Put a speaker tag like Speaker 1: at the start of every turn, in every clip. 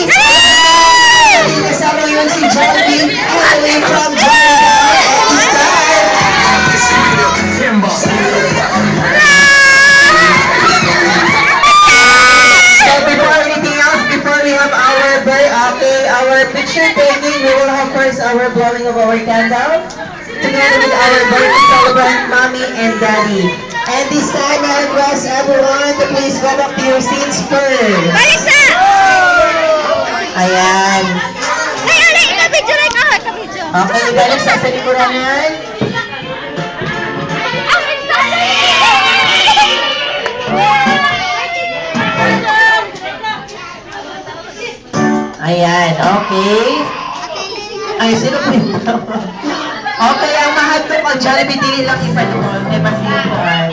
Speaker 1: please. Kasama yun si Jollibee. All the way from So before anything else, before we have our picture taking, we will have first our blowing of our candles together with our birthday celebrant, Mommy and Daddy. And this time, I request everyone to please go back to your seats first.
Speaker 2: Marisa!
Speaker 1: Ayan.
Speaker 2: Ay, alay! Ka-video lang ako! Ka-video!
Speaker 1: Okay, balik sa likuran yan. Ayan, okay. Ay, sino po yung okay, ang mahadlok ang Jollibee, dili lang ipanood. May masinukuan.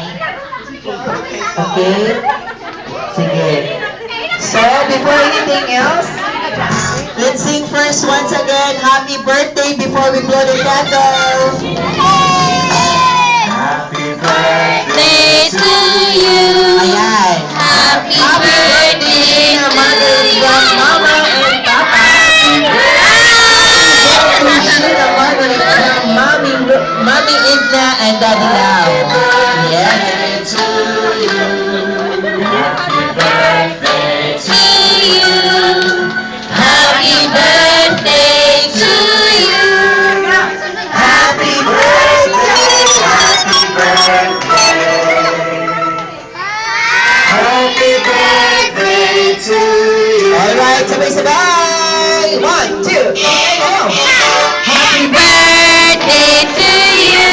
Speaker 1: Okay? Sige. So, before anything else, let's sing first once again, Happy Birthday before we blow the candle.
Speaker 3: Happy birthday
Speaker 2: to you!
Speaker 1: Ayan.
Speaker 2: Happy
Speaker 1: birthday na mother from Mama and Papa. The mother from Mommy Edna and Daddy Lau. Yes.
Speaker 3: to you. Happy birthday
Speaker 2: To you! Happy birthday to you!
Speaker 1: Happy birthday.
Speaker 3: Happy birthday. Happy birthday to you.
Speaker 1: Alright, sabay-sabay. 1, 2, 3, go.
Speaker 2: Happy birthday to you!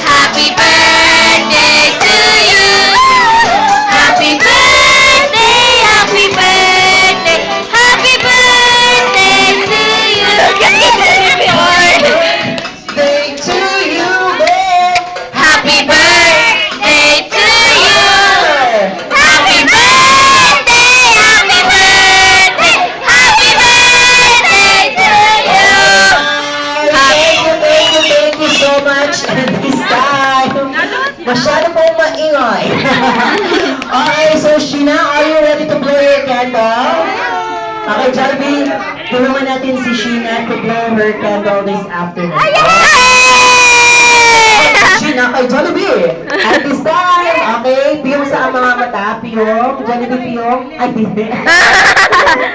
Speaker 2: Happy birthday to you! Happy birthday! Happy birthday! Happy birthday to you!
Speaker 1: Day to you, babe.
Speaker 2: Happy birthday to you! Happy birthday! Happy birthday! Happy birthday to you!
Speaker 1: Thank you so much. And this time, masyado pong maingay. Okay, so Sheena, are you ready to blow your candle? Okay, Jollibee, tulungan natin si Sheena to blow her candle this afternoon. Sheena, kay Jollibee. At this time, okay, piyong sa mga mata, piyong. Jollibee, piyong. Ay, hindi.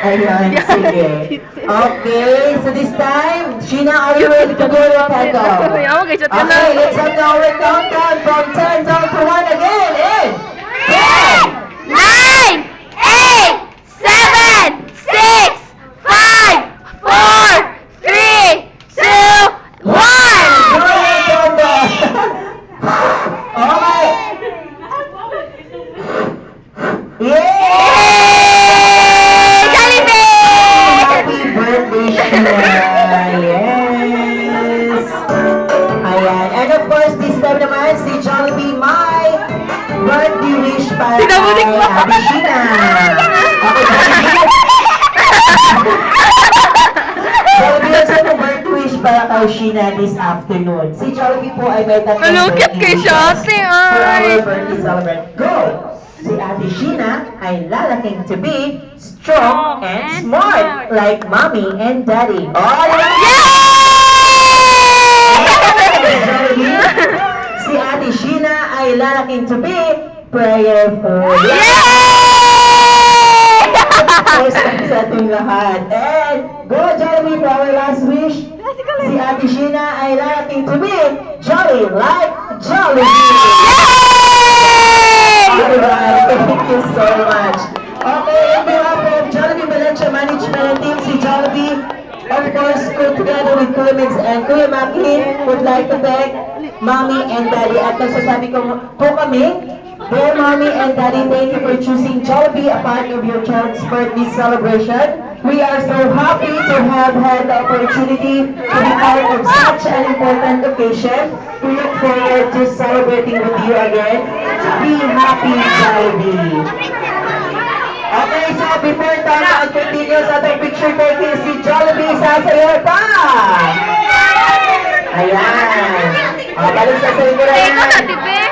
Speaker 1: Ayan, sige. Okay, so this time, Sheena, are you ready to blow your candle? Okay, let's have our countdown from 10 down to 1 again. In 10,
Speaker 2: 9, 8, 7, 6, 5, 4, 3, 2, 1.
Speaker 1: blow your candle. Okay. Yay! Happy birthday, Sheena! Yes! Ayan. And of course, this time naman, si Jollibee, my birthday wish para kay Ate Sheena. Okay, Jollibee. Jollibee, also no birthday wish para kay Sheena this afternoon. Si Jollibee po ay may tatlong
Speaker 2: Malungkot
Speaker 1: birthday
Speaker 2: kay siya,
Speaker 1: wishes
Speaker 2: ate,
Speaker 1: for
Speaker 2: ay.
Speaker 1: our birthday celebrant. Go! Si Ate Sheena ay lalaking to be strong and smart like Mommy and Daddy. All Si Ate Sheena ay lalaking to be prayerful. First sa ating lahat. And go Jollibee for our last wish. Si Ate Sheena ay lalaking to be jolly like Jollibee. Alright, thank you so much. Okay, on behalf of Jollibee Valencia Management Team, si Jollibee, of course, together with Kuya Mix and Kuya Maki, would like to thank Mommy and Daddy. At nagsasabi ko po kami, dear Mommy and Daddy, thank you for choosing Jollibee a part of your child's birthday celebration. We are so happy to have had the opportunity to be part of such an important occasion. We look forward to celebrating with you again. Be happy, Jollibee. Okay, so before tayo mag-continue sa ating picture taking, si Jollibee sasayaw pa! Ayan. Balik sa sayo na yan.